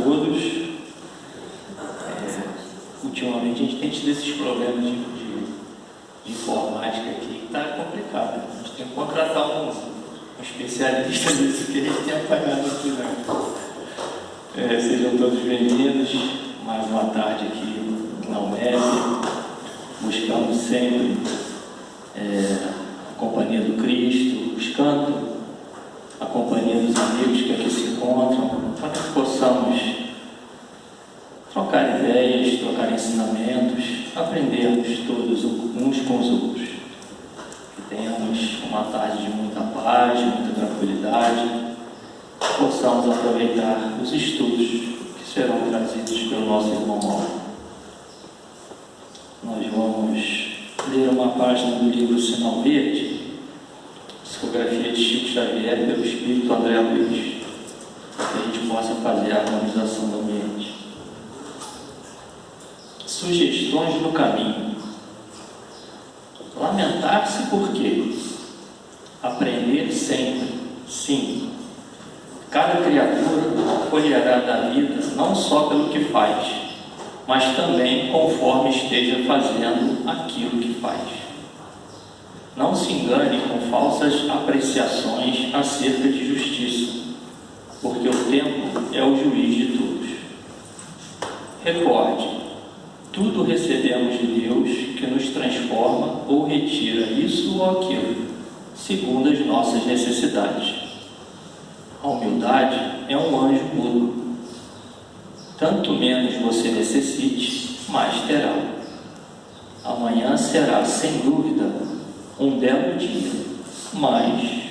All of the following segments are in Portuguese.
todos. Ultimamente a gente tem tido esses problemas de informática aqui, que está complicado. A gente tem que contratar um especialista nisso, que a gente tem apagado aqui, né? Sejam todos bem-vindos. Mais uma tarde aqui na UMEF. Buscamos sempre a companhia do Cristo, buscando a companhia dos amigos que aqui se encontram, para que possamos trocar ideias, trocar ensinamentos, aprendermos todos uns com os outros. Que tenhamos uma tarde de muita paz, de muita tranquilidade, que possamos aproveitar os estudos que serão trazidos pelo nosso irmão Mauro. Nós vamos ler uma página do livro Sinal Verde, psicografia de Chico Xavier pelo Espírito André Luiz, para que a gente possa fazer a harmonização do ambiente. Sugestões no caminho. Lamentar-se por quê? Aprender sempre. Sim. Cada criatura colherá da vida não só pelo que faz, mas também conforme esteja fazendo aquilo que faz. Não se engane com falsas apreciações acerca de justiça, porque o tempo é o juiz de todos. Recorde, tudo recebemos de Deus, que nos transforma ou retira isso ou aquilo, segundo as nossas necessidades. A humildade é um anjo mudo. Tanto menos você necessite, mais terá. Amanhã será, sem dúvida, um belo dia, mas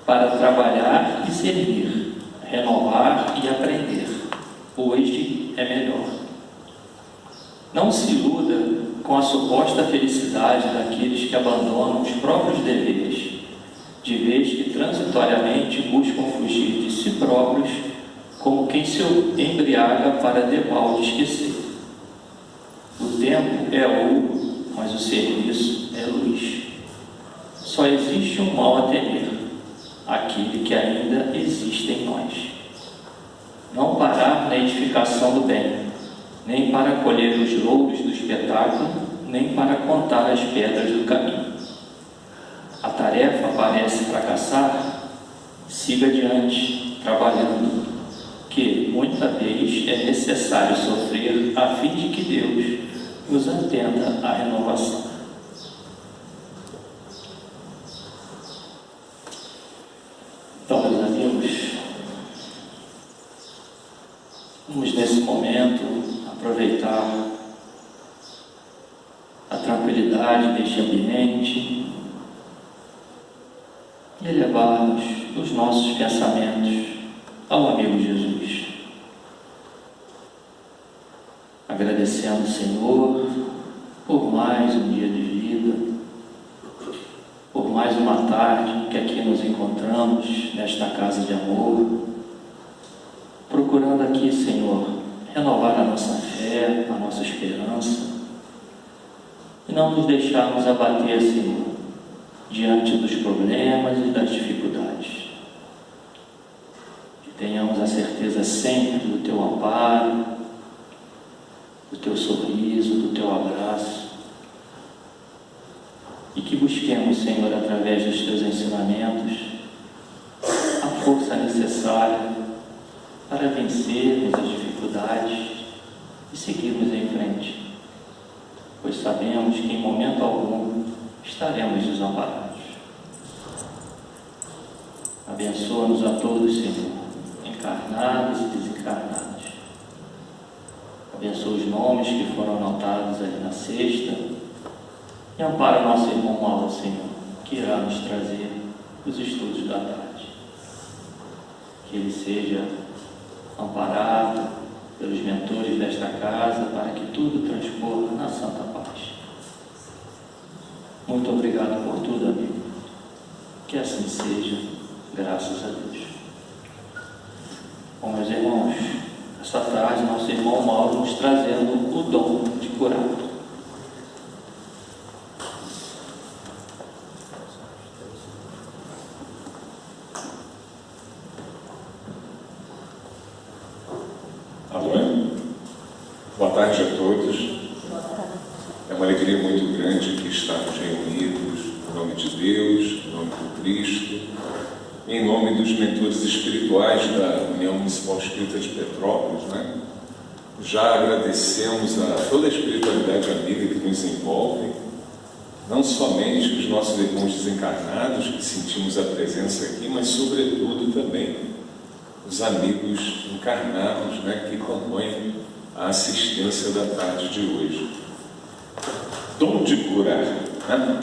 para trabalhar e servir, renovar e aprender, hoje é melhor. Não se iluda com a suposta felicidade daqueles que abandonam os próprios deveres, de vez que transitoriamente buscam fugir de si próprios, como quem se embriaga para debalde esquecer. O tempo é ouro, mas o serviço é luz. Só existe um mal a temer, aquele que ainda existe em nós. Não parar na edificação do bem, nem para colher os louros do espetáculo, nem para contar as pedras do caminho. A tarefa parece fracassar? Siga adiante, trabalhando, que muita vez é necessário sofrer a fim de que Deus nos atenda à renovação. Então, meus amigos, vamos nesse momento aproveitar a tranquilidade deste ambiente e elevarmos os nossos pensamentos ao amigo Jesus, agradecendo o Senhor por mais um dia de vida, por mais uma tarde que aqui nos encontramos nesta casa de amor, procurando aqui, Senhor, renovar a nossa fé, a nossa esperança e não nos deixarmos abater, Senhor, diante dos problemas e das dificuldades. Tenhamos a certeza sempre do Teu amparo, do Teu sorriso, do Teu abraço, e que busquemos, Senhor, através dos Teus ensinamentos, a força necessária para vencermos as dificuldades e seguirmos em frente, pois sabemos que em momento algum estaremos desamparados. Abençoa-nos a todos, Senhor, encarnados e desencarnados. Abençoa os nomes que foram anotados ali na cesta e ampara o nosso irmão Mauro, Senhor, que irá nos trazer os estudos da tarde. Que ele seja amparado pelos mentores desta casa para que tudo transcorra na santa paz. Muito obrigado por tudo, amigo. Que assim seja, graças a Deus. Bom, meus irmãos, esta tarde nosso irmão Mauro nos trazendo o dom de curar. tarde a todos. É uma alegria muito grande aqui estarmos reunidos, em nome de Deus, em nome do Cristo, em nome dos mentores espirituais da União Municipal Espírita de Petrópolis, né? Já agradecemos a toda a espiritualidade amiga que nos envolve, não somente os nossos irmãos desencarnados, que sentimos a presença aqui, mas sobretudo também os amigos encarnados, né, que compõem a assistência da tarde de hoje. Dom de curar, né?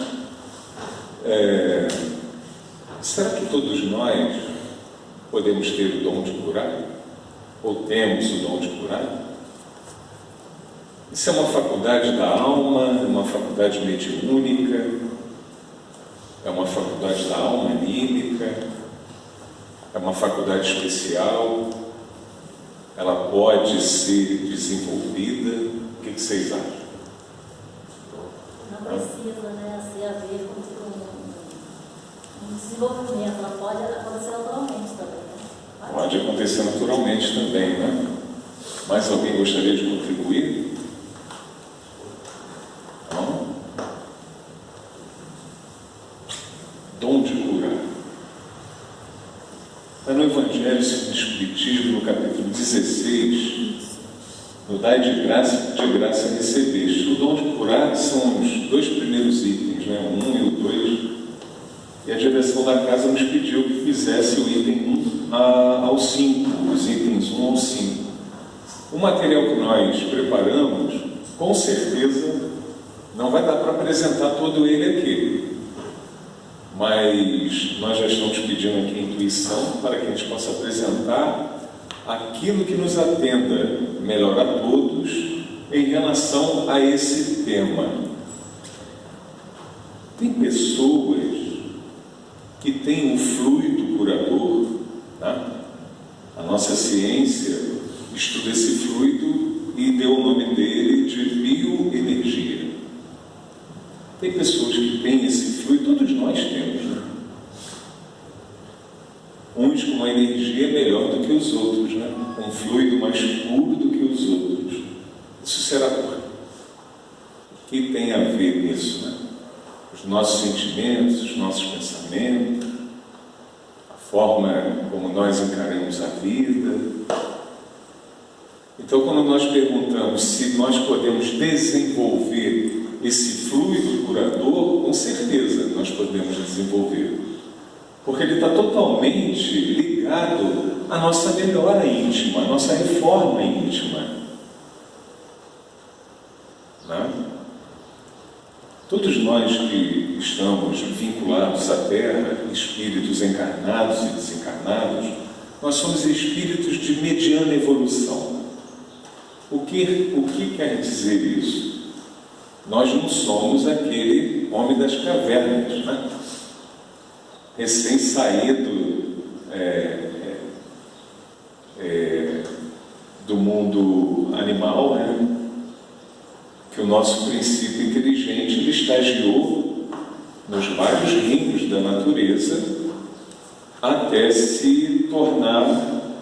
Será que todos nós podemos ter o dom de curar? Ou temos o dom de curar? Isso é uma faculdade da alma, é uma faculdade mediúnica, é uma faculdade da alma anímica, é uma faculdade especial, ela pode ser desenvolvida. O que vocês acham? Não precisa, né, ser a ver com um desenvolvimento, ela pode acontecer naturalmente também, né? Pode acontecer naturalmente também, né? Mais alguém gostaria de contribuir? Não? Dom de curar. Está no Evangelho segundo o Espiritismo, no capítulo 16, no Dai de graça recebeste. O dom de curar são os dois primeiros itens, né? O 1 e o 2. E a direção da casa nos pediu que fizesse o item 1 ao 5, os itens 1 ao 5. O material que nós preparamos, com certeza, não vai dar para apresentar todo ele aqui. Mas nós já estamos pedindo aqui a intuição para que a gente possa apresentar aquilo que nos atenda melhor a todos em relação a esse tema. Tem pessoas que têm um fluido curador, tá? A nossa ciência estuda esse fluido e deu o nome dele de bioenergia. Tem pessoas que têm esse fluido, todos nós temos, né? Uns com uma energia melhor do que os outros, né? Um fluido mais puro do que os outros. Isso será por quê? O que tem a ver nisso, né? Os nossos sentimentos, os nossos pensamentos, a forma como nós encaramos a vida. Então, quando nós perguntamos se nós podemos desenvolver esse fluido curador, com certeza nós podemos desenvolver, porque ele está totalmente ligado à nossa melhora íntima, à nossa reforma íntima, né? Todos nós que estamos vinculados à Terra, espíritos encarnados e desencarnados, nós somos espíritos de mediana evolução. O que quer dizer isso? Nós não somos aquele homem das cavernas, né? Recém-saído do mundo animal, né? Que o nosso princípio inteligente ele estagiou nos vários reinos da natureza até se tornar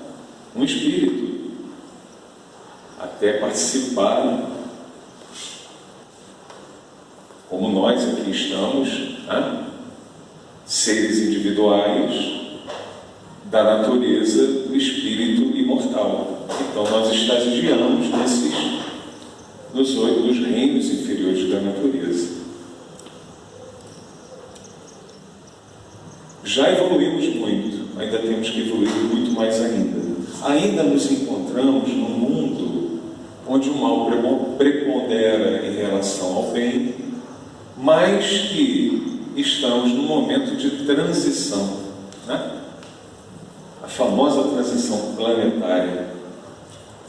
um espírito, até participar, como nós aqui estamos, né? Seres individuais da natureza do espírito imortal. Então nós estagiamos nos reinos inferiores da natureza. Já evoluímos muito, ainda temos que evoluir muito mais ainda. Ainda nos encontramos num mundo onde o mal prepondera em relação ao bem, mas que estamos num momento de transição, né? A famosa transição planetária.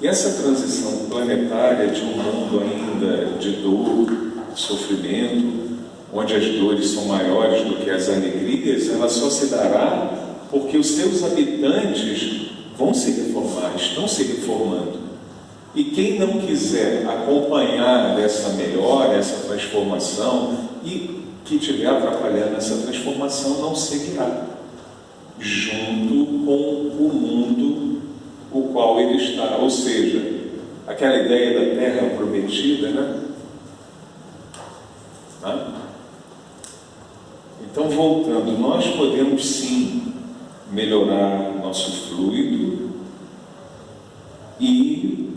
E essa transição planetária de um mundo ainda de dor, sofrimento, onde as dores são maiores do que as alegrias, ela só se dará porque os seus habitantes vão se reformar, estão se reformando. E quem não quiser acompanhar essa melhora, essa transformação, e que estiver atrapalhando essa transformação, não seguirá junto com o mundo o qual ele está. Ou seja, aquela ideia da terra prometida, né? Então, voltando, nós podemos sim melhorar nosso fluido e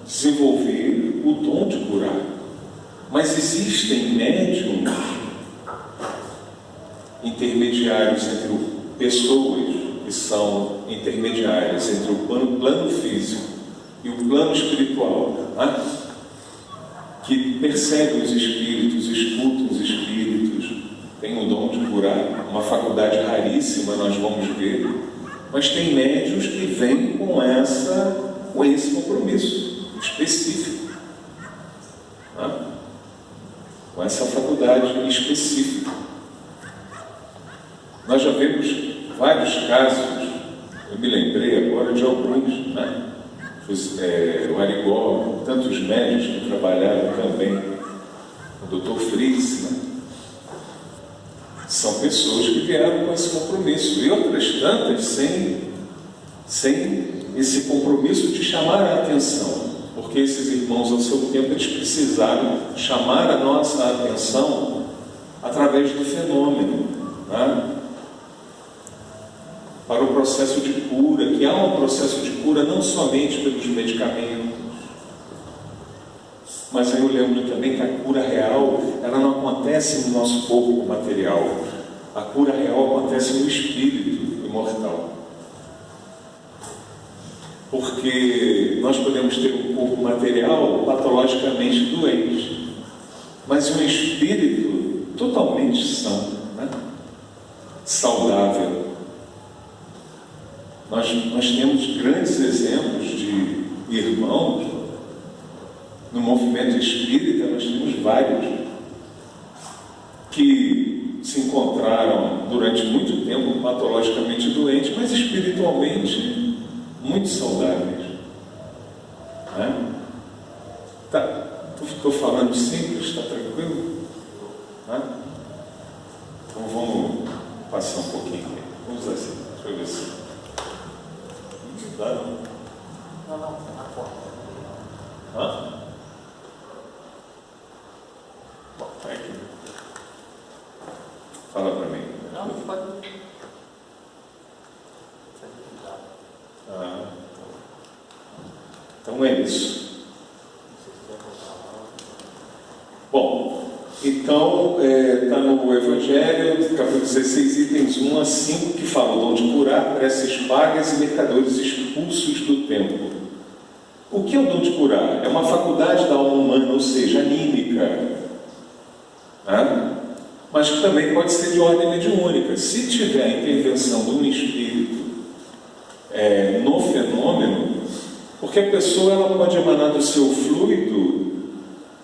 desenvolver o dom de curar. Mas existem médiums intermediários entre pessoas que são intermediárias entre o plano físico e o plano espiritual, que percebem os espíritos, escutam os espíritos, têm o dom de curar, uma faculdade raríssima, nós vamos ver, mas tem médiuns que vêm com esse compromisso específico, com essa faculdade específica. Nós já vemos vários casos, eu me lembrei agora de alguns, o Arigó, tantos médicos que trabalharam também, o Dr. Fritz, são pessoas que vieram com esse compromisso, e outras tantas sem esse compromisso de chamar a atenção, porque esses irmãos, ao seu tempo, eles precisaram chamar a nossa atenção através do fenômeno, para o processo de cura, que há um processo de cura não somente pelos medicamentos, mas aí eu lembro também que a cura real, ela não acontece no nosso corpo material, a cura real acontece no espírito imortal. Porque nós podemos ter um corpo material patologicamente doente, mas um espírito totalmente são, saudável. Nós temos grandes exemplos de irmãos no movimento espírita, nós temos vários que se encontraram durante muito tempo patologicamente doentes, mas espiritualmente muito saudáveis. Estou falando simples, está tranquilo? Então vamos passar um pouquinho aqui. Vamos assim, deixa eu ver se. Não dá, não? Não, na porta. Bom, tá aqui. Fala para mim. Não, pode. Então é isso. Bom, então está no Evangelho, capítulo 16, itens 1 a 5, que fala o dom de curar, preces pagas e mercadores expulsos do templo. O que é o dom de curar? É uma faculdade da alma humana, ou seja, anímica, mas que também pode ser de ordem mediúnica. Se tiver a intervenção de um espírito no fenômeno, porque a pessoa ela pode emanar do seu fluido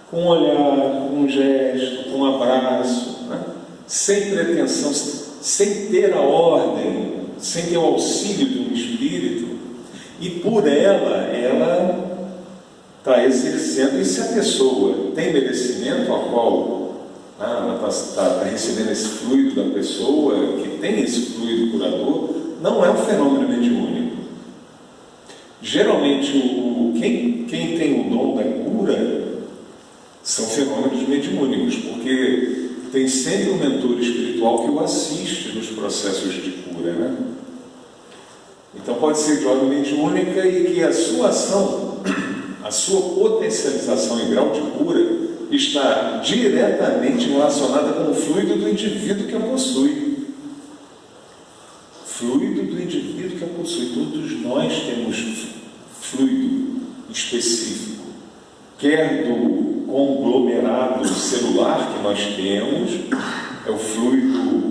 com um olhar, com um gesto, com um abraço, sem pretensão, sem ter a ordem, sem ter o auxílio de um espírito, e por ela está exercendo. E se a pessoa tem merecimento, a qual ela está recebendo esse fluido da pessoa, que tem esse fluido curador, não é um fenômeno mediúnico. Geralmente, quem tem o dom da cura são fenômenos mediúnicos, porque tem sempre um mentor espiritual que o assiste nos processos de cura, Então pode ser de ordem mediúnica e que a sua ação, a sua potencialização em grau de cura está diretamente relacionada com o fluido do indivíduo que a possui. Fluido do indivíduo que a possui. Todos nós temos fluido específico, quer do conglomerado celular que nós temos, é o fluido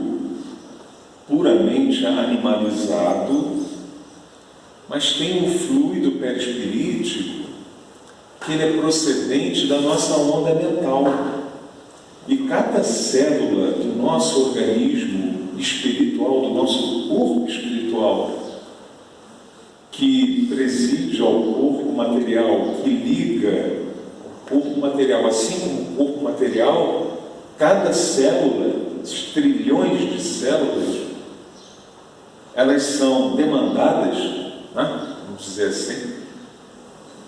puramente animalizado, mas tem um fluido perispirítico que ele é procedente da nossa onda mental. E cada célula do nosso organismo espiritual, do nosso corpo espiritual, que preside ao corpo material, que liga o corpo material, assim como o corpo material, cada célula, trilhões de células, elas são demandadas, vamos dizer assim,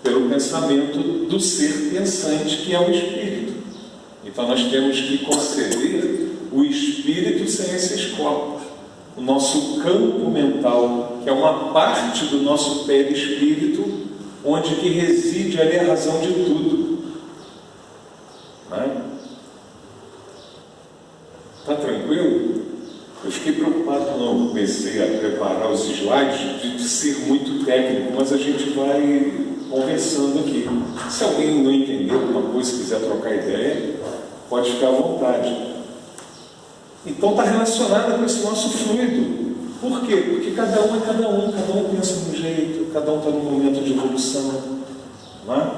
pelo pensamento do ser pensante, que é o espírito. Então nós temos que conceber o espírito sem esses corpos. O nosso campo mental, que é uma parte do nosso perispírito, onde que reside ali a razão de tudo. Não é? Está tranquilo? Eu fiquei preocupado quando eu comecei a preparar os slides de ser muito técnico, mas a gente vai conversando aqui. Se alguém não entendeu alguma coisa, quiser trocar ideia, pode ficar à vontade. Então está relacionado com esse nosso fluido. Por quê? Porque cada um é cada um pensa de um jeito, cada um está num momento de evolução. Não é?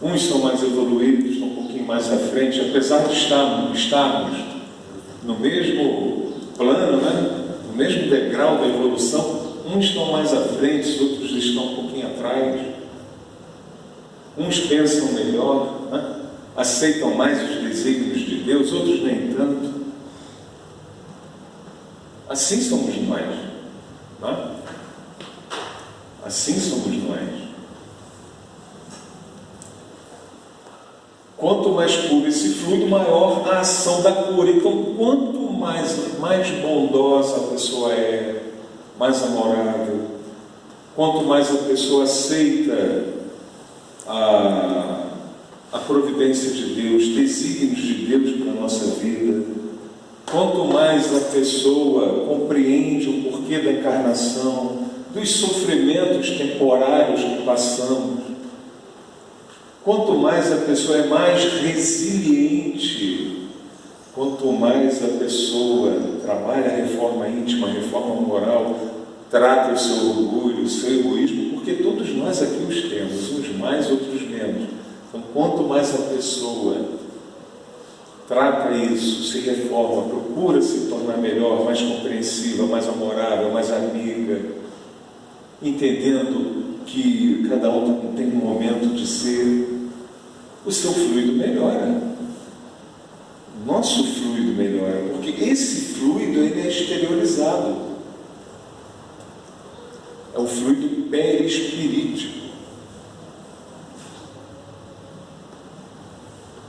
Uns são mais evoluídos, estão um pouquinho mais à frente, apesar de estarmos no mesmo plano, né? No mesmo degrau da evolução, uns estão mais à frente, outros estão um pouquinho atrás. Uns pensam melhor, né? Aceitam mais os desígnios de Deus, outros nem tanto. Assim somos nós, né? Assim somos nós. Quanto mais puro esse fluido, maior a ação da cura. Então, quanto mais bondosa a pessoa é, mais amorável, quanto mais a pessoa aceita a providência de Deus, desígnios de Deus para a nossa vida, quanto mais a pessoa compreende o porquê da encarnação, dos sofrimentos temporários que passamos, quanto mais a pessoa é mais resiliente, quanto mais a pessoa trabalha a reforma íntima, a reforma moral, trata o seu orgulho, o seu egoísmo, porque todos nós aqui os temos, uns mais, outros menos. Então, quanto mais a pessoa trata isso, se reforma, procura se tornar melhor, mais compreensiva, mais amorável, mais amiga, entendendo que cada um tem um momento de ser, o seu fluido melhora. Nosso fluido melhora, porque esse fluido ele é exteriorizado. É o fluido perispirítico,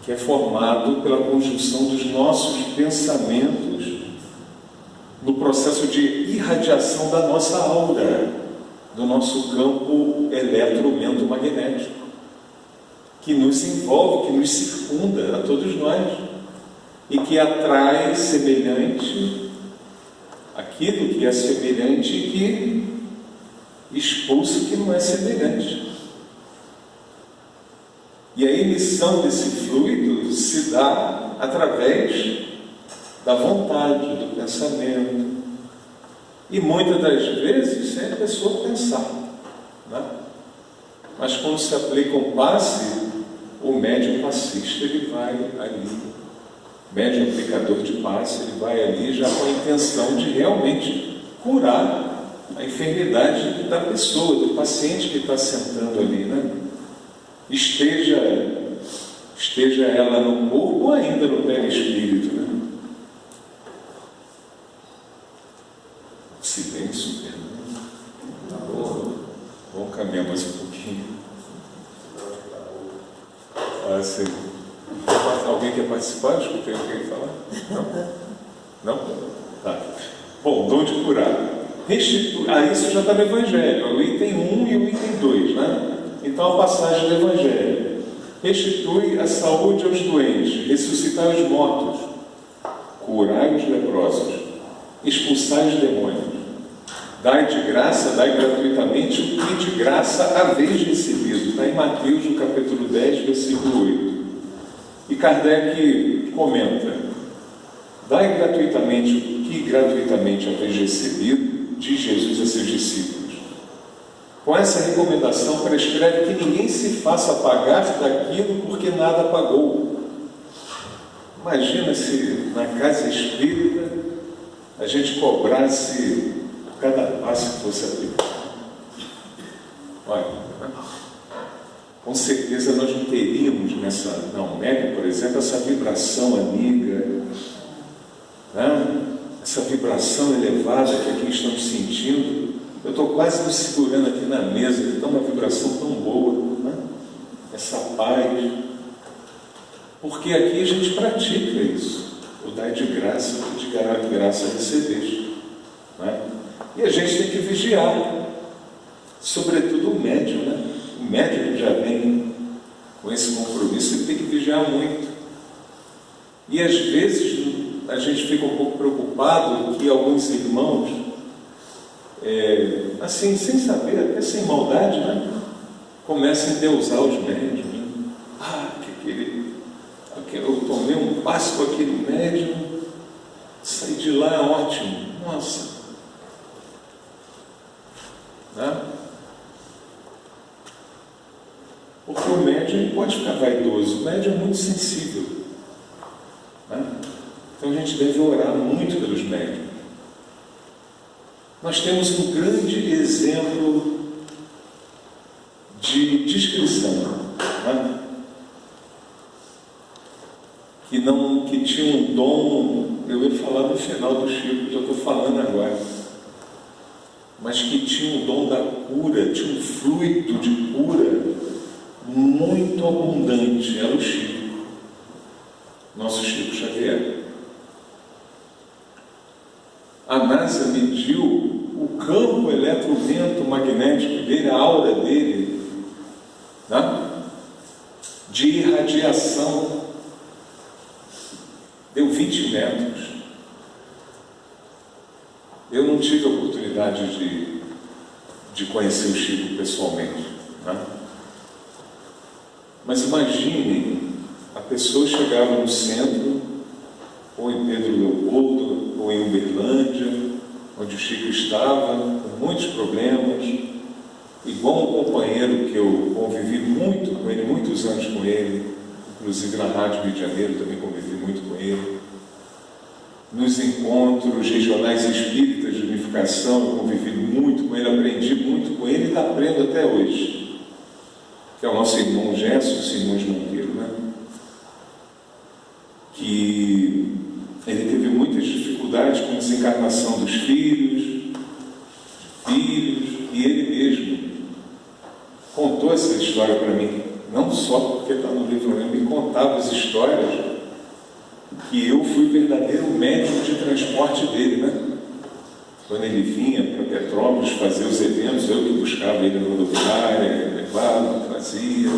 que é formado pela conjunção dos nossos pensamentos no processo de irradiação da nossa aura, do nosso campo eletromagnético, que nos envolve, que nos circunda a todos nós, e que atrai semelhante aquilo que é semelhante e que expulsa o que não é semelhante. E a emissão desse fluido se dá através da vontade, do pensamento. E muitas das vezes sem a pessoa pensar, né? Mas quando se aplica um passe, o médium passista ele vai ali, o médium aplicador de passe, ele vai ali já com a intenção de realmente curar a enfermidade da pessoa, do paciente que está sentando ali, né? Esteja ela no corpo ou ainda no perispírito, né? Silêncio mesmo. Tá bom. Vamos caminhar mais um pouquinho. Sim. Alguém quer participar? Escutei alguém falar? Não? Não? Tá. Bom, dom de curar. Isso já está no Evangelho, o item 1 e o item 2, né? Então a passagem do Evangelho: restitui a saúde aos doentes, ressuscitai os mortos, curai os leprosos, expulsai os demônios, dai de graça, dai gratuitamente o que de graça haveis recebido. Está em Mateus, no capítulo 10, versículo 8. E Kardec comenta: dai gratuitamente o que gratuitamente haveis recebido, diz Jesus a seus discípulos. Com essa recomendação, prescreve que ninguém se faça pagar daquilo porque nada pagou. Imagina se na casa espírita a gente cobrasse cada passo que fosse aplicado. Olha, com certeza nós não teríamos na Omega, por exemplo, essa vibração amiga, né? Essa vibração elevada que aqui estamos sentindo, Eu estou quase me segurando aqui na mesa, que está uma vibração tão boa, né? Essa paz. Porque aqui a gente pratica isso. O dar de graça, o de graça receber. Né? E a gente tem que vigiar. Sobretudo o médium, né? O médium que já vem com esse compromisso, ele tem que vigiar muito. E às vezes a gente fica um pouco preocupado que alguns irmãos, assim, sem saber, até sem maldade, né? Começam a endeusar os médiums. Né? Eu tomei um passo com aquele médium, saí de lá ótimo. Nossa! Né? Porque o médium ele pode ficar vaidoso, o médium é muito sensível. Né? Então a gente deve orar muito pelos médiuns. Nós temos um grande exemplo de discrição, né? Que tinha um dom, eu ia falar no final do Chico, já estou falando agora, mas que tinha um dom da cura, tinha um fluido de cura muito abundante, era o Chico, nosso Chico Xavier. A NASA mediu o campo eletromagnético dele, a aura dele, né? De irradiação, deu 20 metros. Eu não tive a oportunidade de conhecer o Chico pessoalmente, né? Mas imaginem, a pessoa chegava no centro, ou em Pedro Leopoldo, ou em Uberlândia, onde o Chico estava, com muitos problemas, igual um companheiro que eu convivi muito com ele, muitos anos com ele, inclusive na Rádio Rio de Janeiro também convivi muito com ele. Nos encontros regionais espíritas de unificação, eu convivi muito com ele, aprendi muito com ele e aprendo até hoje. Que é o nosso irmão Gerson Simões Monteiro, né? Que ele teve muitas dificuldades com a desencarnação dos filhos, e ele mesmo contou essa história para mim. Não só porque está no livro, ele me contava as histórias que eu fui verdadeiro médium de transporte dele, né? Quando ele vinha para Petrópolis fazer os eventos, eu que buscava ele na rodoviária, levava, trazia.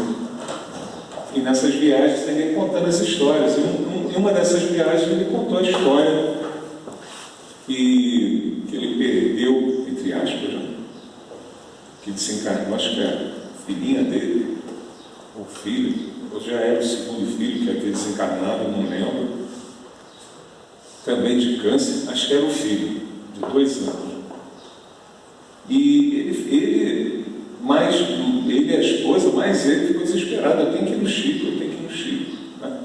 E nessas viagens ele ia contando as histórias. Em uma dessas viagens ele contou a história que ele perdeu, entre aspas, né? Que desencarnou, acho que é a filhinha dele, o filho, ou já era o segundo filho, que é aquele desencarnado, não lembro, também de câncer, acho que era o filho, de 2 anos. E ele e a esposa, mais ele, ficou desesperado. Eu tenho que ir no Chico, né?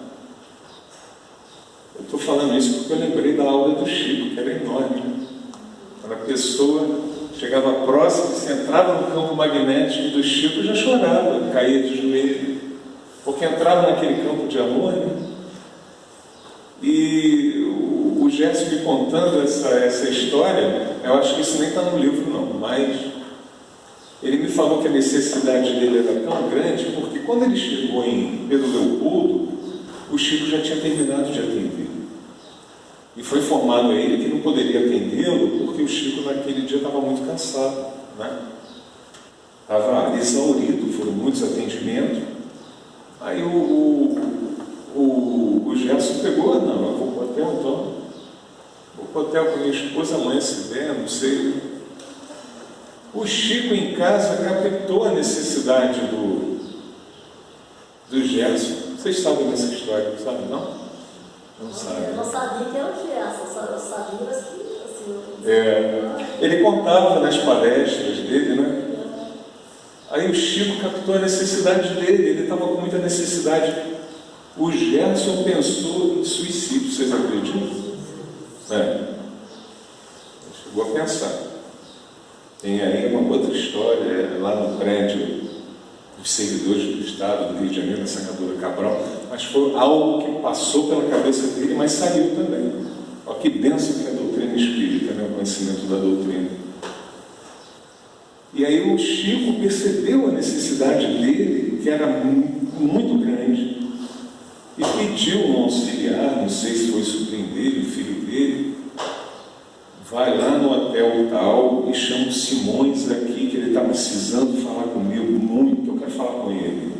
Eu estou falando isso porque eu lembrei da aula do Chico, que era enorme. Né? Quando a pessoa chegava próximo, se entrava no campo magnético do Chico, já chorava, caía de joelho, porque entrava naquele campo de amor, né? E o Gerson me contando essa história, eu acho que isso nem está no livro não, mas ele me falou que a necessidade dele era tão grande, porque quando ele chegou em Pedro Leopoldo, o Chico já tinha terminado de atender. E foi informado a ele que não poderia atendê-lo, porque o Chico naquele dia estava muito cansado, né? Estava exaurido, foram muitos atendimentos. Aí o Gerson pegou, não, eu vou para o hotel então. Vou para o hotel com minha esposa, amanhã se der, não sei. O Chico em casa captou a necessidade do Gerson. Vocês sabem dessa história, não sabem, não? Não sabem. Eu não sabia que era o Gerson, eu sabia que assim, ele contava nas palestras dele, né? Aí o Chico captou a necessidade dele, ele estava com muita necessidade. O Gerson pensou em suicídio, vocês acreditam? Chegou a pensar. Tem aí uma outra história, lá no prédio dos servidores do Estado do Rio de Janeiro, na Sacadura Cabral, mas foi algo que passou pela cabeça dele, mas saiu também. Olha que bênção que é a doutrina espírita, né? O conhecimento da doutrina. E aí o Chico percebeu a necessidade dele, que era muito grande, e pediu um auxiliar, não sei se foi sobrinho dele, o filho dele, vai lá no hotel tal e chama o Simões aqui, que ele está precisando falar comigo muito, que eu quero falar com ele.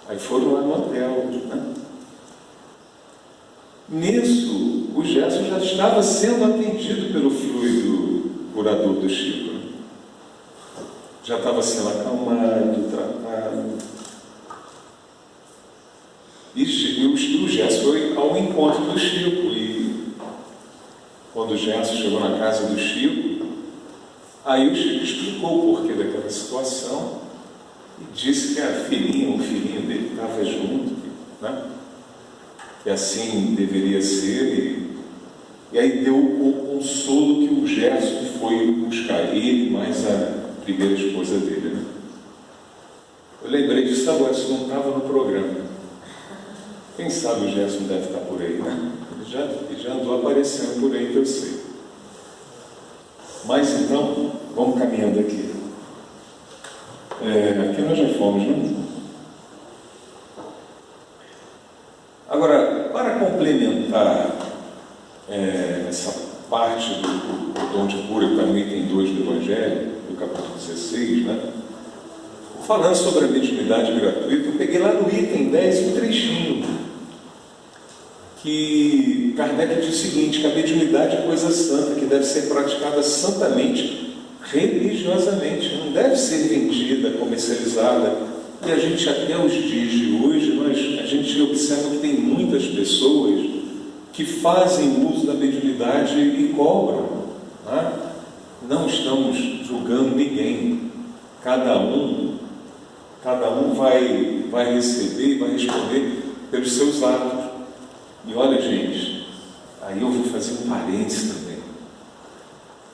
Aí foram lá no hotel, né? Nisso, o Gerson já estava sendo atendido pelo fluido curador do Chico. Já estava sendo acalmado, tratado. E o Gerson foi ao encontro do Chico. E quando o Gerson chegou na casa do Chico, aí o Chico explicou o porquê daquela situação e disse que o filhinho dele estava junto, né? Que assim deveria ser. E aí deu o consolo que o Gerson foi buscar ele, mais a primeira esposa dele, né? Eu lembrei disso agora, isso não estava no programa. Quem sabe o Gerson deve estar por aí, né? Ele já andou aparecendo por aí, que eu sei. Mas então, vamos caminhando aqui. Aqui nós já fomos, né? Agora, para complementar essa parte do dom de cura, que está no item 2 do Evangelho, do capítulo 16, né? Falando sobre a mediunidade gratuita, eu peguei lá no item 10 um trechinho, que Kardec diz o seguinte, que a mediunidade é coisa santa, que deve ser praticada santamente, religiosamente, não deve ser vendida, comercializada. E a gente, até os dias de hoje, a gente observa que tem muitas pessoas que fazem uso da mediunidade e cobram, né? Não estamos julgando ninguém. Cada um vai receber e vai responder pelos seus atos. E olha, gente, aí eu vou fazer um parênteses também.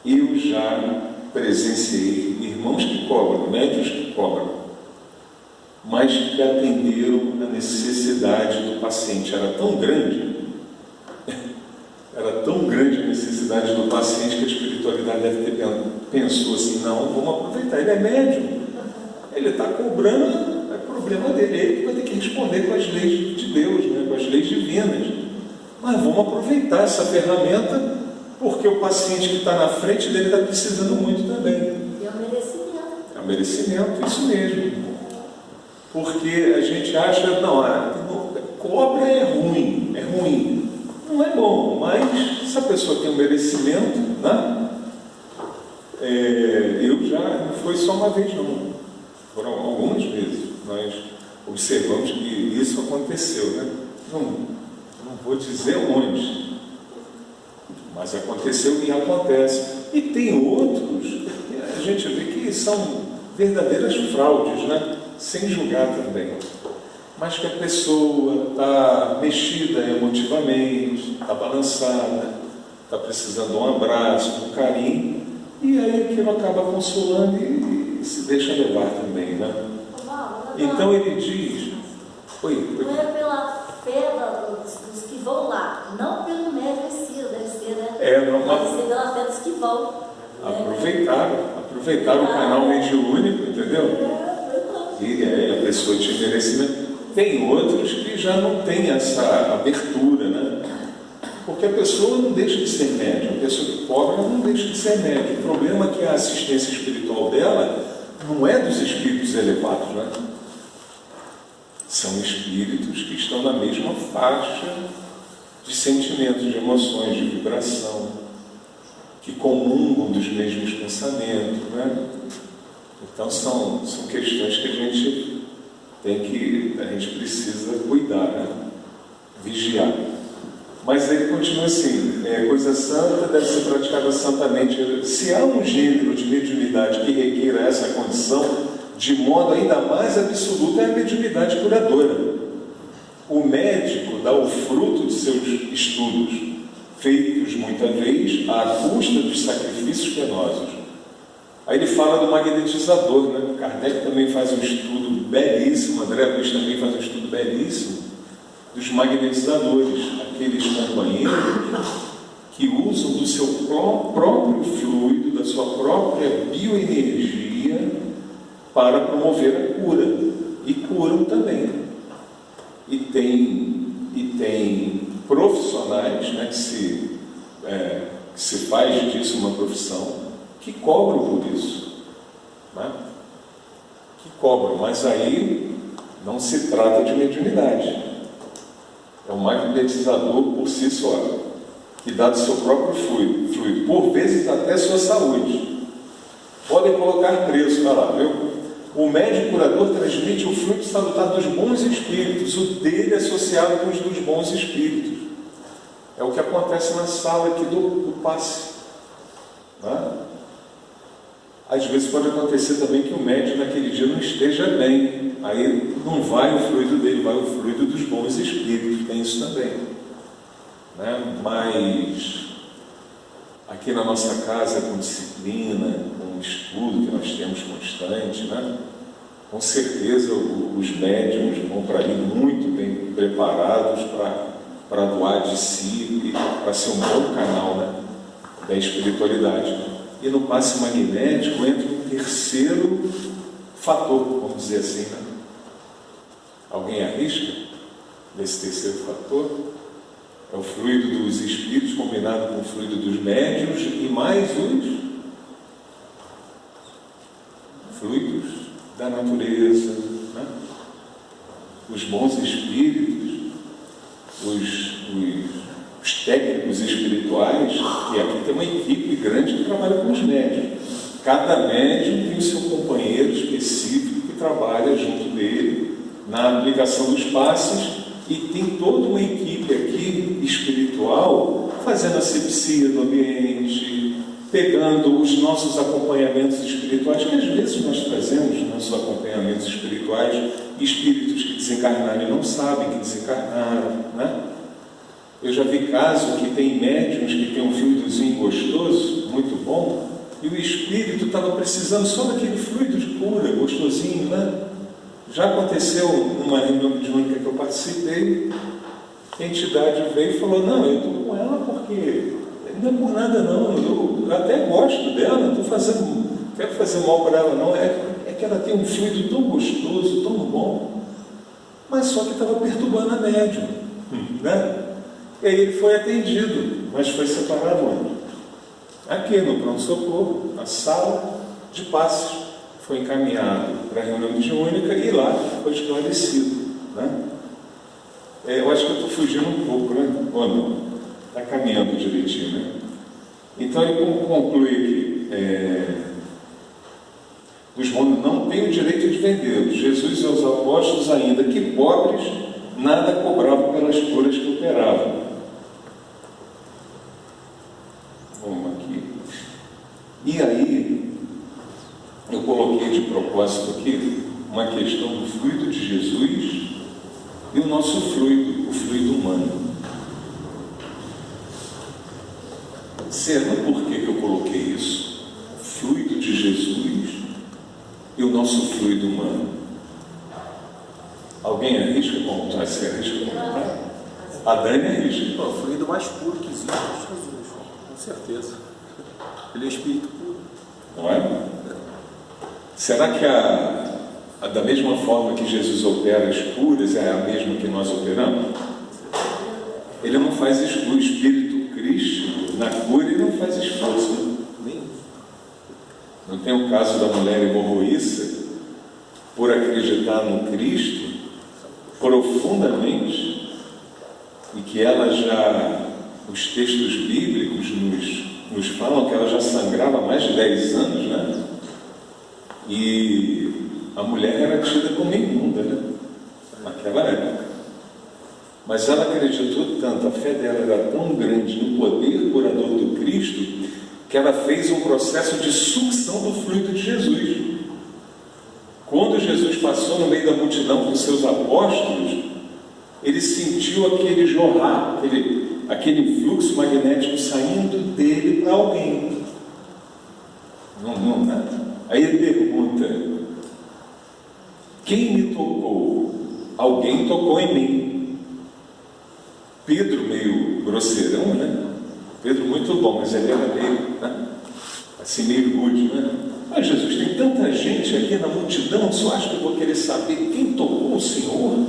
Eu já presenciei irmãos que cobram, médiuns que cobram, mas que atenderam a necessidade do paciente. Era tão grande a necessidade do paciente que a espiritualidade deve ter pensou assim, não, vamos aproveitar, ele é médium, ele está cobrando, é problema dele, ele vai ter que responder com as leis de Deus, né, com as leis divinas, mas vamos aproveitar essa ferramenta, porque o paciente que está na frente dele está precisando muito também. E é um merecimento. É um merecimento, isso mesmo. Porque a gente acha, não, cobra é ruim. Não é bom, mas se a pessoa tem um merecimento, né? Eu já, não foi só uma vez não, foram algumas vezes, nós observamos que isso aconteceu, né? Não vou dizer onde, mas aconteceu e acontece. E tem outros que a gente vê que são verdadeiras fraudes, né? Sem julgar também, mas que a pessoa está mexida emotivamente, está balançada, está precisando de um abraço, de um carinho, e aí aquilo acaba consolando e se deixa levar também, né? Então ele diz, não é pela fé dos que vão lá, não pelo médium em si, deve ser, né? Deve ser pela fé dos que vão. Aproveitar o canal mediúnico, entendeu? E a pessoa tinha merecimento. Tem outros que já não têm essa abertura, né? Porque a pessoa não deixa de ser médium, a pessoa que cobra não deixa de ser médium. O problema é que a assistência espiritual dela não é dos espíritos elevados, né? São espíritos que estão na mesma faixa de sentimentos, de emoções, de vibração, que comungam dos mesmos pensamentos, né? Então são questões que a gente precisa cuidar, né? Vigiar. Mas ele continua assim, coisa santa deve ser praticada santamente. Se há um gênero de mediunidade que requeira essa condição, de modo ainda mais absoluto, é a mediunidade curadora. O médico dá o fruto de seus estudos, feitos muita vez à custa dos sacrifícios penosos. Aí ele fala do magnetizador, né? Kardec também faz um estudo belíssimo, André Luiz também faz um estudo belíssimo dos magnetizadores, aqueles companheiros que usam do seu próprio fluido, da sua própria bioenergia para promover a cura. E curam também. E tem profissionais, né, que se faz disso uma profissão, que cobram por isso. Né? Que cobram, mas aí não se trata de mediunidade. É um magnetizador por si só, que dá do seu próprio fluido, por vezes até sua saúde. Podem colocar preço, olha lá, viu? O médium curador transmite o fluido salutar dos bons espíritos, o dele associado com os dos bons espíritos. É o que acontece na sala aqui do passe. Né? Às vezes pode acontecer também que o médium naquele dia não esteja bem. Aí não vai o fluido dele, vai o fluido dos bons espíritos. Tem isso também. Né? Mas aqui na nossa casa, com disciplina, com estudo que nós temos constante, né? Com certeza os médiuns vão para ali muito bem preparados para doar de si e para ser um bom canal, né, da espiritualidade. E no passe magnético entra um terceiro fator, vamos dizer assim. Né? Alguém arrisca nesse terceiro fator? É o fluido dos espíritos combinado com o fluido dos médiuns e mais os fluidos da natureza, né? Os bons espíritos, os técnicos espirituais, e aqui tem uma equipe grande que trabalha com os médiuns. Cada médium tem o seu companheiro específico que trabalha junto dele na aplicação dos passes, e tem toda uma equipe aqui espiritual fazendo asepsia do ambiente, pegando os nossos acompanhamentos espirituais, que às vezes nós trazemos nossos acompanhamentos espirituais, espíritos que desencarnaram e não sabem que desencarnaram, né? Eu já vi casos que tem médiuns que tem um fluidozinho gostoso, muito bom, e o espírito estava precisando só daquele fluido de cura, gostosinho, né? Já aconteceu numa reunião mediúnica que eu participei, a entidade veio e falou: não, eu estou com ela porque não é por nada não, eu até gosto dela, não quero fazer mal para ela não, é que ela tem um fluido tão gostoso, tão bom, mas só que estava perturbando a médium, né? E aí ele foi atendido, mas foi separado onde? Aqui no pronto-socorro, na sala de passes. Foi encaminhado para a reunião mediúnica e lá foi esclarecido. Né? Eu acho que eu estou fugindo um pouco, né? Ou não? Está caminhando direitinho, né? Então ele conclui aqui: os bons não têm o direito de vendê-los. Jesus e os apóstolos, ainda que pobres, nada cobravam pelas curas que operavam. Vamos aqui. E aí, eu coloquei de propósito aqui uma questão do fluido de Jesus e o nosso fluido, o fluido humano. Será por que eu coloquei isso? O fluido de Jesus e o nosso fluido humano. Alguém arrisca contar? Você arrisca contar? A Dani arrisca. O fluido mais puro que existe é Jesus, com certeza. Ele é espírito puro. Não é? Será que da mesma forma que Jesus opera as curas é a mesma que nós operamos? Ele não faz o Espírito Cristo na cura, ele não faz esforço. Né? Não tem o caso da mulher hemorroíça, por acreditar no Cristo profundamente, e que ela já, os textos bíblicos nos falam que ela já sangrava há mais de 10 anos, né? E a mulher era tida como imunda, né? Naquela época. Mas ela acreditou tanto, a fé dela era tão grande no poder curador do Cristo, que ela fez um processo de sucção do fluido de Jesus. Quando Jesus passou no meio da multidão com seus apóstolos, ele sentiu aquele jorrar, aquele fluxo magnético saindo dele para alguém. Não, nada. Aí ele pergunta: quem me tocou? Alguém tocou em mim. Pedro, meio grosseirão, né? Pedro muito bom, mas ele era meio, né? assim meio rude, né? Mas Jesus, tem tanta gente aqui na multidão, você acha que eu vou querer saber quem tocou o Senhor?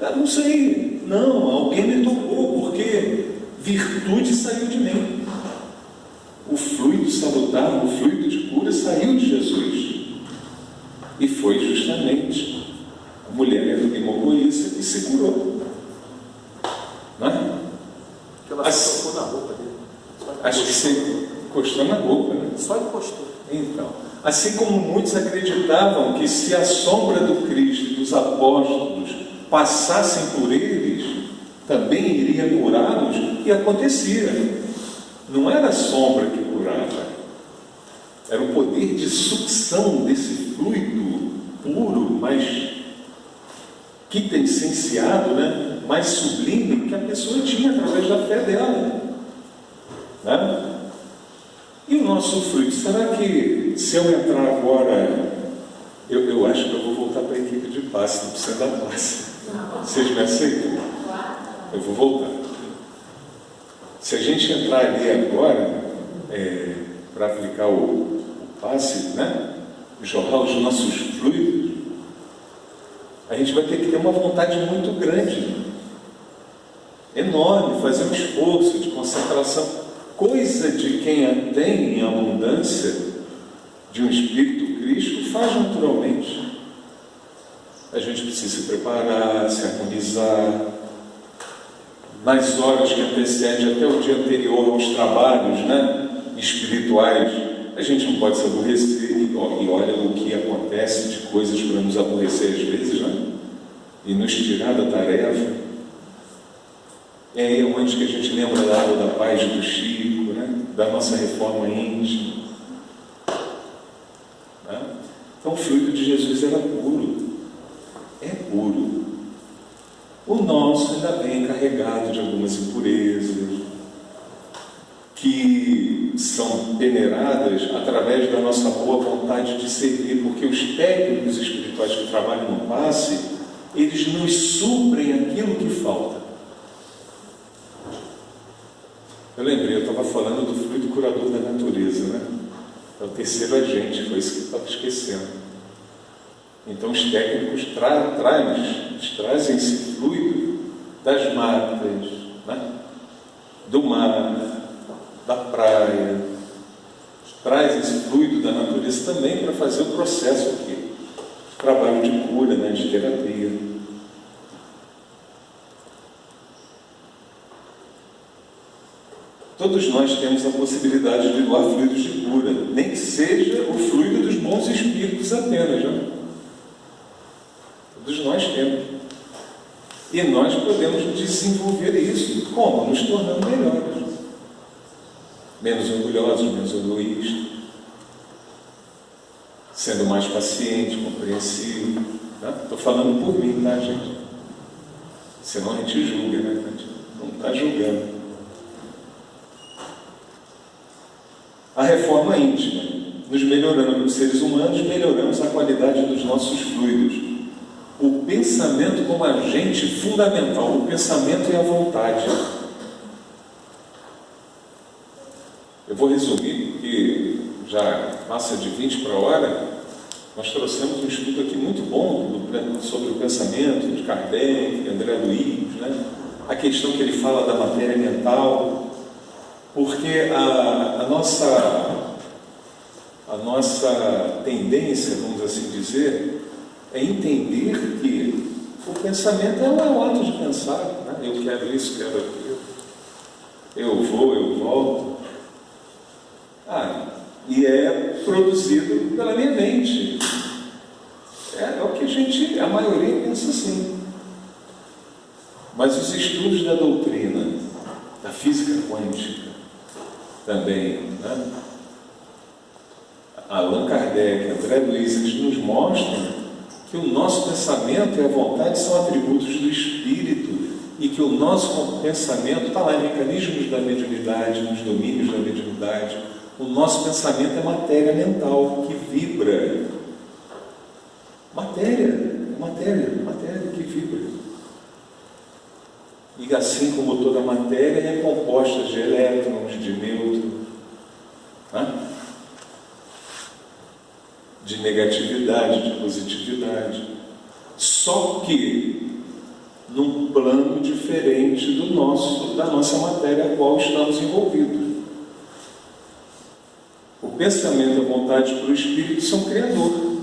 Eu não sei. Não, alguém me tocou, porque virtude saiu de mim. O fluido salutar, o fluido de cura saiu de Jesus. E foi justamente a mulher hemorroíça que se curou. Não é? Ela só tocou na roupa dele. Acho que você encostou na roupa, né? Só encostou. Então, assim como muitos acreditavam que se a sombra do Cristo e dos apóstolos passassem por eles, também iria curá-los, e acontecia. Não era a sombra que curava, era o poder de sucção desse fluido puro, mais quintessenciado, né? Mais sublime, que a pessoa tinha através da fé dela. Né? E o nosso fluido, será que se eu entrar agora, eu acho que eu vou voltar para a equipe de passe, não precisa dar passe. Vocês me aceitam? Eu vou voltar. Se a gente entrar ali agora, para aplicar o passe, né? Jorrar os nossos fluidos, a gente vai ter que ter uma vontade muito grande, enorme, fazer um esforço de concentração. Coisa de quem a tem em abundância, de um Espírito Cristo, faz naturalmente. A gente precisa se preparar, se harmonizar. Nas horas que antecedem até o dia anterior aos trabalhos, né, espirituais, a gente não pode se aborrecer. E olha o que acontece de coisas para nos aborrecer às vezes, né? E nos tirar da tarefa. É aí onde que a gente lembra da aula da paz do Chico, né? Da nossa reforma íntima. Né? Então o fluido de Jesus era puro. É puro. O nosso ainda vem carregado de algumas impurezas que são peneiradas através da nossa boa vontade de servir, porque os técnicos espirituais que trabalham no passe, eles nos suprem aquilo que falta. Eu lembrei, eu estava falando do fluido curador da natureza, né? É o terceiro agente, foi isso que eu estava esquecendo. Então os técnicos trazem esse fluido das matas, né? Do mar, da praia, traz esse fluido da natureza também para fazer o processo aqui, trabalho de cura, né? De terapia. Todos nós temos a possibilidade de doar fluidos de cura, nem que seja o fluido dos bons espíritos apenas, né? Todos nós temos. E nós podemos desenvolver isso. Como? Nos tornando melhores. Menos orgulhosos, menos egoístas. Sendo mais paciente, compreensivo. Estou falando por mim, tá, gente? Senão a gente julga, né? A gente não está julgando. A reforma íntima. Nos melhorando como seres humanos, melhoramos a qualidade dos nossos fluidos. O pensamento como agente fundamental. O pensamento e a vontade. Eu vou resumir, porque já passa de 20 para a hora. Nós trouxemos um estudo aqui muito bom sobre o pensamento de Kardec, André Luiz, né? A questão que ele fala da matéria mental. Porque a nossa tendência, vamos assim dizer, é entender que o pensamento é um ato de pensar, né? Eu quero isso, quero aquilo, eu vou, eu volto. E é produzido pela minha mente. É o que a maioria pensa assim. Mas os estudos da doutrina, da física quântica, também, né? Allan Kardec, André Luiz, eles nos mostram que o nosso pensamento e a vontade são atributos do espírito e que o nosso pensamento está lá em mecanismos da mediunidade, nos domínios da mediunidade. O nosso pensamento é matéria mental que vibra. Matéria que vibra. E assim como toda matéria é composta de elétrons, de nêutrons, né? de negatividade, de positividade. Só que num plano diferente da nossa matéria a qual estamos envolvidos. O pensamento e a vontade para o Espírito são criadores.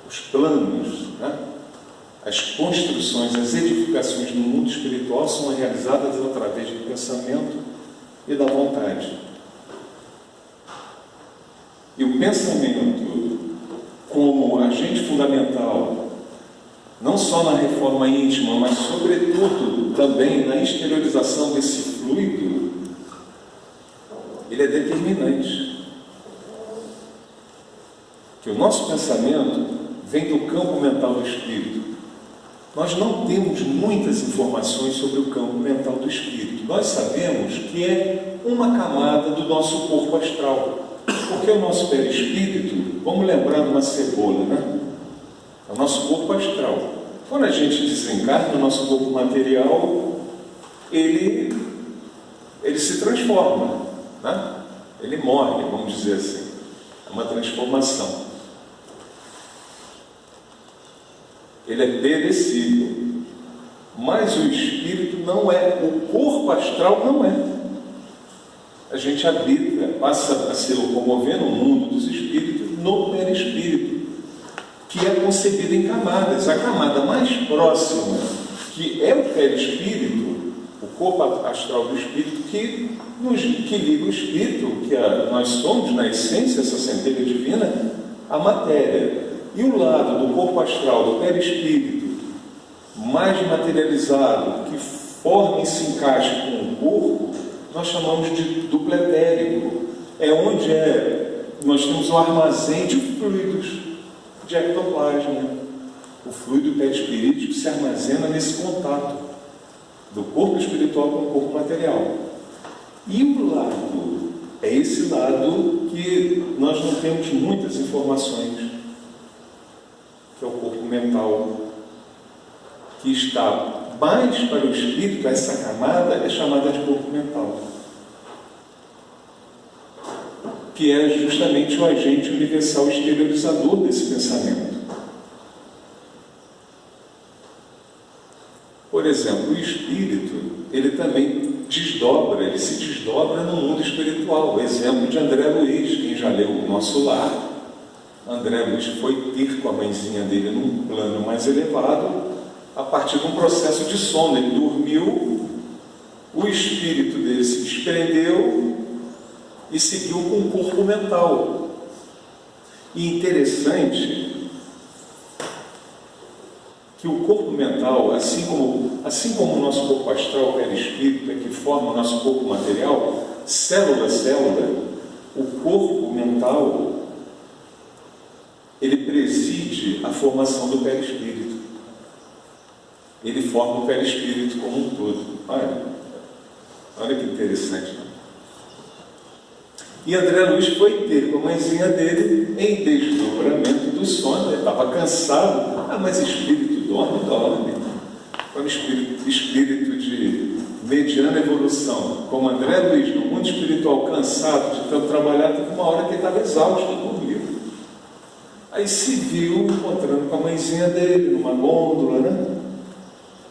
Os planos, né? As construções, as edificações no mundo espiritual são realizadas através do pensamento e da vontade. E o pensamento, como agente fundamental, não só na reforma íntima, mas sobretudo também na exteriorização desse fluido, ele é determinante. Que o nosso pensamento vem do campo mental do espírito. Nós não temos muitas informações sobre o campo mental do espírito. Nós sabemos que é uma camada do nosso corpo astral. Porque o nosso perispírito, vamos lembrar de uma cebola, né? É o nosso corpo astral. Quando a gente desencarna, o nosso corpo material, ele se transforma, né? Ele morre, vamos dizer assim. É uma transformação. Ele é perecível. Mas o espírito não é, o corpo astral não é. A gente habita, passa a se locomover no mundo dos espíritos, no perispírito, que é concebido em camadas. A camada mais próxima, que é o perispírito, o corpo astral do espírito, que liga o espírito, que nós somos, na essência, essa centelha divina, a matéria. E o lado do corpo astral, do perispírito, mais materializado, que forma e se encaixa com o corpo, nós chamamos de duplo etérico. É onde nós temos um armazém de fluidos, de ectoplasma. O fluido perispirítico se armazena nesse contato do corpo espiritual com o corpo material. E o lado, é esse lado que nós não temos muitas informações, que é o corpo mental, que está mais para o espírito. Essa camada é chamada de corpo mental, que é justamente o agente universal exteriorizador desse pensamento. Por exemplo, o espírito, ele também ele se desdobra no mundo espiritual. O exemplo de André Luiz, quem já leu O Nosso Lar, André Luiz foi ter com a mãezinha dele num plano mais elevado, a partir de um processo de sono. Ele dormiu, o espírito dele se desprendeu e seguiu com o corpo mental. E interessante que o corpo mental, assim como o nosso corpo astral, o perispírito, é que forma o nosso corpo material, célula a célula, o corpo mental, ele preside a formação do perispírito. Ele forma o perispírito como um todo. Olha que interessante, né? E André Luiz foi ter com a mãezinha dele em desdobramento do sono. Ele estava cansado. Mas espírito dorme. Quando espírito de mediana evolução, como André Luiz, no mundo espiritual, cansado de tanto trabalhar, teve uma hora que ele estava exausto, dormiu. Aí se viu encontrando com a mãezinha dele, numa gôndola, né?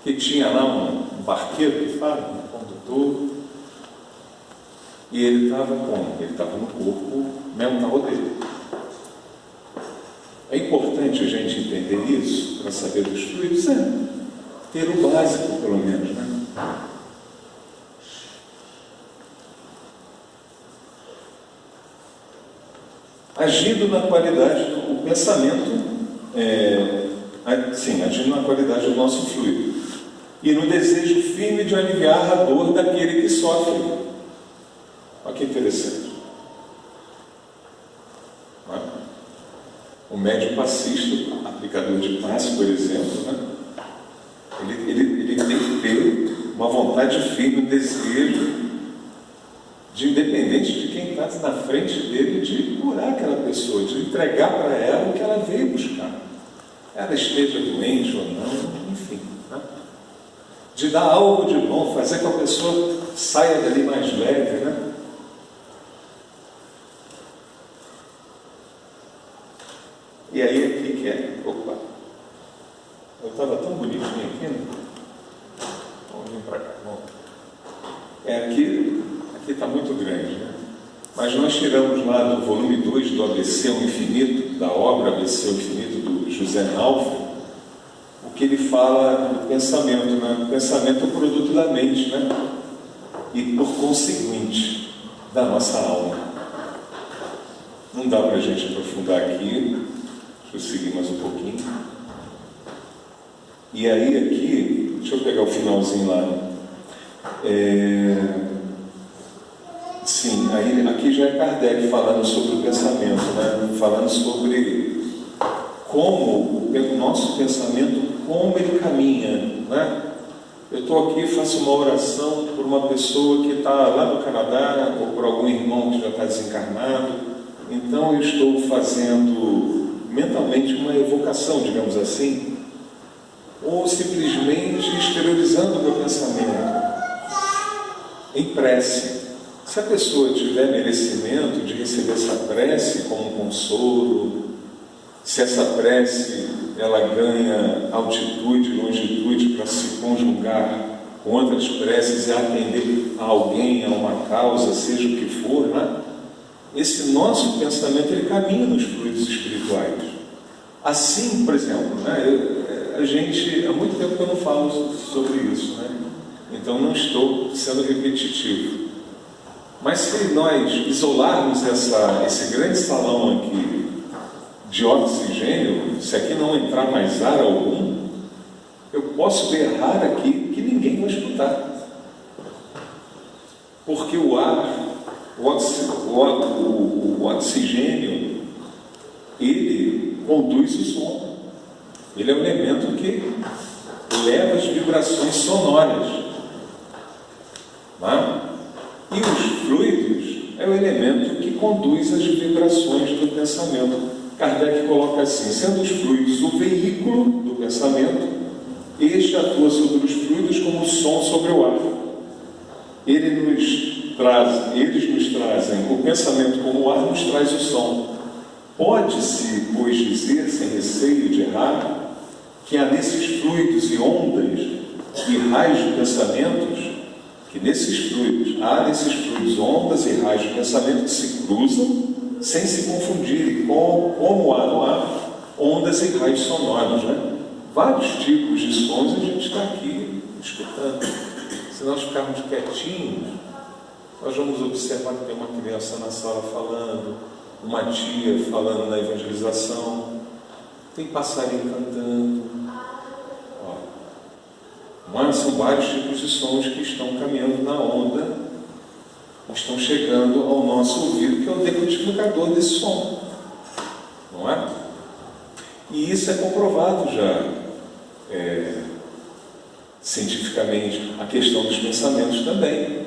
Que tinha lá um barqueiro que fala, um condutor. E ele estava como? Ele estava no corpo mental dele. É importante a gente entender isso, para saber dos fluidos, ter o básico, pelo menos, né? Agindo na qualidade do pensamento, agindo na qualidade do nosso fluido, e no desejo firme de aliviar a dor daquele que sofre. Olha que interessante. O médium passista, aplicador de passe, por exemplo, né? Ele tem que ter uma vontade firme, um desejo, independente de quem está na frente dele, de curar aquela pessoa, de entregar para ela o que ela veio buscar. Ela esteja doente ou não, enfim. Né? De dar algo de bom, fazer com que a pessoa saia dali mais leve, né? bonitinho aqui, né? Vamos vir para cá. Aqui está muito grande, né? Mas nós tiramos lá do volume 2 do ABC ao Infinito, da obra ABC ao Infinito, do José Nalfa, o que ele fala do pensamento, né? O pensamento é o produto da mente, né? E, por conseguinte, da nossa alma. Não dá para a gente aprofundar aqui. Deixa eu seguir mais um pouquinho. E aí, aqui, deixa eu pegar o finalzinho lá. Sim, aí, aqui já é Kardec falando sobre o pensamento, né? Falando sobre como o nosso pensamento, como ele caminha, né? Eu estou aqui e faço uma oração por uma pessoa que está lá no Canadá, ou por algum irmão que já está desencarnado. Então eu estou fazendo mentalmente uma evocação, digamos assim, ou simplesmente exteriorizando o meu pensamento em prece. Se a pessoa tiver merecimento de receber essa prece como um consolo, se essa prece ela ganha altitude, longitude para se conjugar com outras preces e atender a alguém, a uma causa, seja o que for, né? Esse nosso pensamento ele caminha nos fluidos espirituais. Assim, por exemplo, né, a gente, há muito tempo que eu não falo sobre isso, né? Então não estou sendo repetitivo. Mas se nós isolarmos esse grande salão aqui de oxigênio, se aqui não entrar mais ar algum, eu posso berrar aqui que ninguém vai escutar. Porque o ar, o oxigênio, ele conduz o som. Ele é um elemento que leva as vibrações sonoras. Né? E os fluidos é o elemento que conduz as vibrações do pensamento. Kardec coloca assim: sendo os fluidos o veículo do pensamento, este atua sobre os fluidos como o som sobre o ar. Eles nos trazem o pensamento como o ar nos traz o som. Pode-se, pois, dizer, sem receio de errar, que há nesses fluidos e ondas e raios de pensamentos, há nesses fluidos ondas e raios de pensamento que se cruzam sem se confundirem, como há no ar ondas e raios sonoros, né? Vários tipos de sons a gente está aqui escutando. Se nós ficarmos quietinhos, nós vamos observar que tem uma criança na sala falando, uma tia falando na evangelização, tem passarinho cantando. Mas são vários tipos de sons que estão caminhando na onda, estão chegando ao nosso ouvido, que é o decodificador desse som, não é? E isso é comprovado já cientificamente. A questão dos pensamentos também.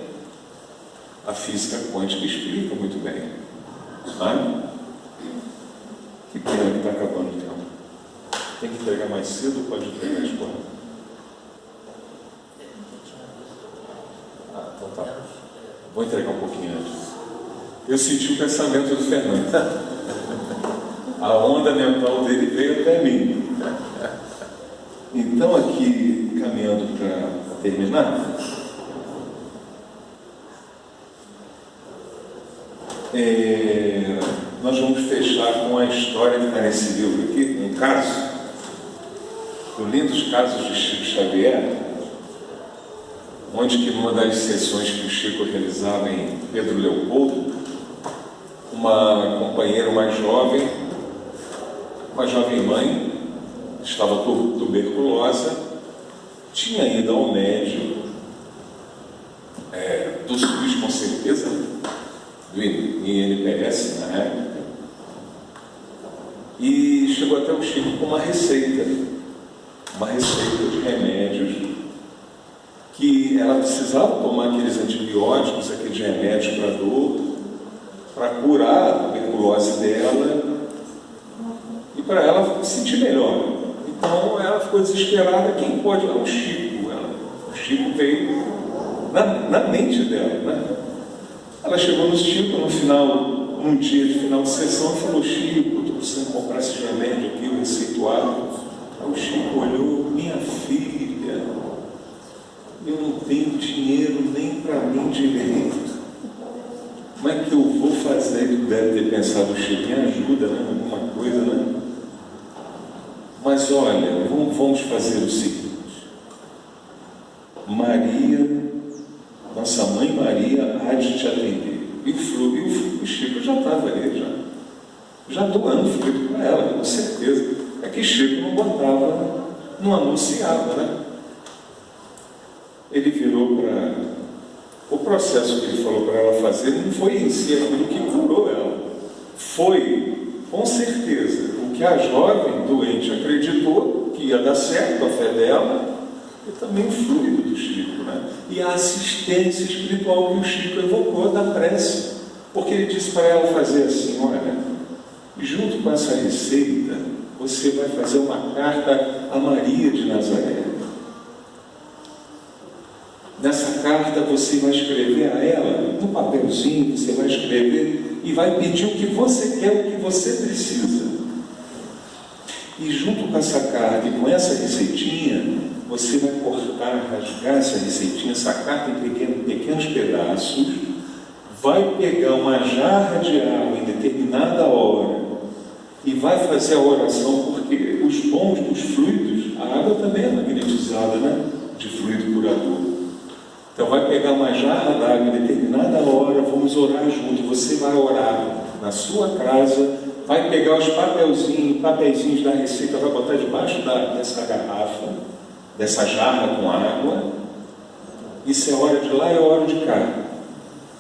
A física quântica explica muito bem. Que pena que está acabando o tempo. Tem que entregar mais cedo ou pode entregar a escola? Então tá. Vou entregar um pouquinho antes. Eu senti o pensamento do Fernando. A onda mental dele veio até mim. Então, aqui, caminhando para terminar, nós vamos fechar com a história que está nesse livro aqui, um caso, os lindos casos de Chico Xavier, onde que numa das sessões que o Chico realizava em Pedro Leopoldo, uma companheira mais jovem, uma jovem mãe, estava tuberculosa, tinha ido ao médico, do SUS com certeza, do INPS na época, e chegou até o Chico com uma receita de remédios, que ela precisava tomar aqueles antibióticos, aqueles remédios para dor, para curar a tuberculose dela e para ela se sentir melhor. Então ela ficou desesperada. Quem pode? O Chico. O Chico veio na mente dela, né? Ela chegou no Chico num dia de final de sessão e falou: Chico, estou precisando comprar esse remédio aqui, o receituário. O Chico olhou: minha filha, eu não tenho dinheiro nem para mim direito. Como é que eu vou fazer? Ele deve ter pensado: o Chico, me ajuda, né? Alguma coisa, né? Mas olha, vamos fazer o seguinte: Maria, nossa mãe Maria, há de te atender. E o Chico já estava ali, já doando fluido para ela, com certeza. É que Chico não botava, não anunciava, né? Ele virou para... O processo que ele falou para ela fazer não foi em si aquilo que curou ela. Foi, com certeza, o que a jovem doente acreditou que ia dar certo, a fé dela, e também o fluido do Chico, né? E a assistência espiritual que o Chico evocou da prece. Porque ele disse para ela fazer assim: olha, junto com essa receita, você vai fazer uma carta a Maria de Nazaré. Nessa carta você vai escrever a ela, no papelzinho você vai escrever e vai pedir o que você quer, o que você precisa. E junto com essa carta e com essa receitinha, você vai cortar, rasgar essa receitinha, essa carta em pequenos pedaços, vai pegar uma jarra de água em determinada hora e vai fazer a oração, porque os bons dos fluidos, a água também é magnetizada, né? De fluido curador. Então vai pegar uma jarra d'água em determinada hora, vamos orar junto. Você vai orar na sua casa, vai pegar os papeizinhos da receita, vai botar debaixo dessa garrafa, dessa jarra com água. Isso é hora de lá e é hora de cá.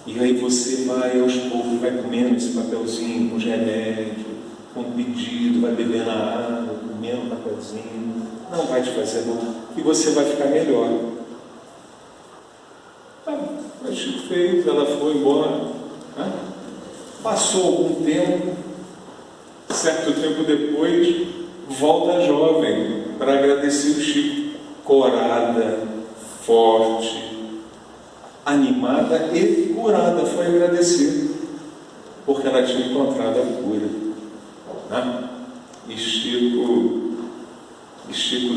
E aí você vai aos poucos, vai comendo esse papelzinho com os remédios, com o pedido, vai bebendo a água, comendo o papelzinho. Não vai te fazer mal, e você vai ficar melhor. O Chico fez, ela foi embora, né? Passou algum tempo, certo tempo depois, volta a jovem para agradecer o Chico, corada, forte, animada e curada, foi agradecer, porque ela tinha encontrado a cura, né? E Chico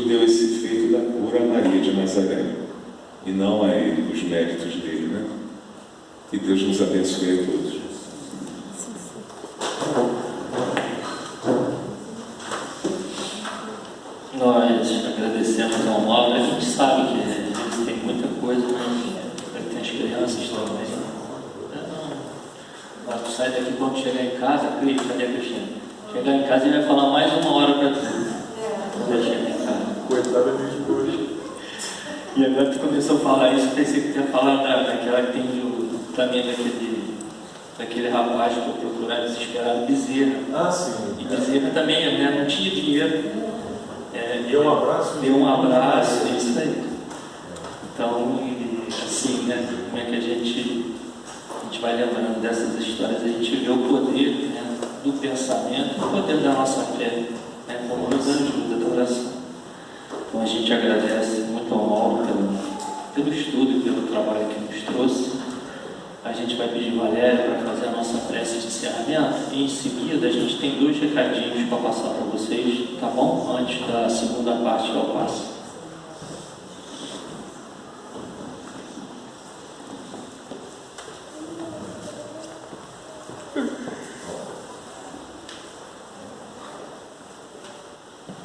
deu esse feito da cura a Maria de Nazaré, e não a ele, os méritos dele, né? Que Deus nos abençoe a todos. Nós agradecemos ao Mauro. A gente sabe que eles têm muita coisa, mas tem as crianças também. Não sai daqui quando chegar em casa, cadê a Cristina? Chegar em casa e vai falar mais uma hora para tudo. Quando chegar em casa. Coitada de hoje. E agora tu começou a falar isso, pensei que tu ia falar daquela que tem também daquele rapaz que foi procurar desesperado, Bezerra. Ah, sim. E Bezerra também, né, não tinha dinheiro. Deu um abraço? Deu um abraço, é isso aí. Então, assim, né, como é que a gente vai lembrando dessas histórias, a gente vê o poder, né, do pensamento, o poder da nossa fé, né, como nos ajuda da oração. Então a gente agradece muito ao Mauro pelo estudo e pelo trabalho que nos trouxe. A gente vai pedir Valéria para fazer a nossa prece de encerramento e em seguida a gente tem 2 recadinhos para passar para vocês, tá bom? Antes da segunda parte que eu passo.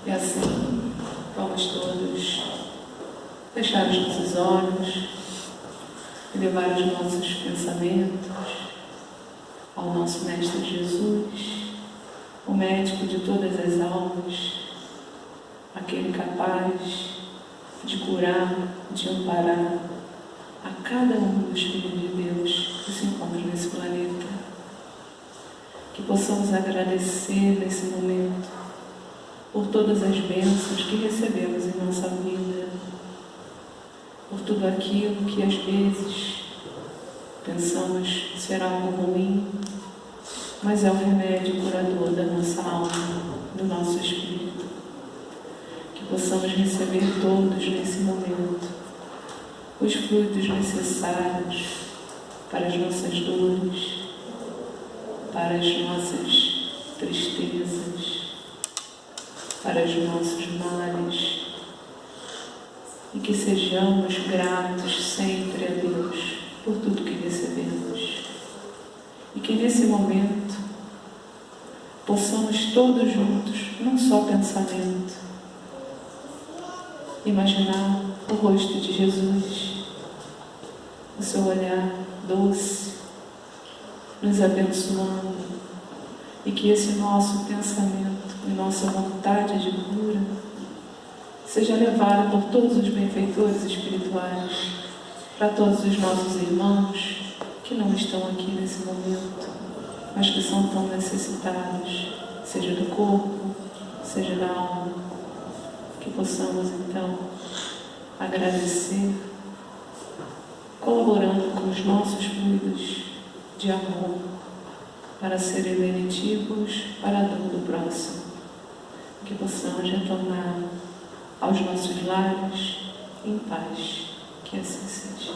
E assim, vamos todos fechar os nossos olhos e levar os nossos pensamentos ao nosso Mestre Jesus, o médico de todas as almas, aquele capaz de curar, de amparar a cada um dos filhos de Deus que se encontram nesse planeta. Que possamos agradecer nesse momento por todas as bênçãos que recebemos em nossa vida, por tudo aquilo que às vezes pensamos ser algo ruim, mas é o remédio curador da nossa alma, do nosso espírito. Que possamos receber todos nesse momento os fluidos necessários para as nossas dores, para as nossas tristezas, para os nossos males e que sejamos gratos sempre a Deus por tudo que recebemos. E que nesse momento possamos todos juntos, num só pensamento, imaginar o rosto de Jesus, o seu olhar doce, nos abençoando, e que esse nosso pensamento e nossa vontade de cura seja levada por todos os benfeitores espirituais para todos os nossos irmãos que não estão aqui nesse momento, mas que são tão necessitados, seja do corpo, seja da alma, que possamos então agradecer, colaborando com os nossos fluidos de amor para serem benetivos para a dor do próximo, que possamos retornar aos nossos lares em paz, que assim seja.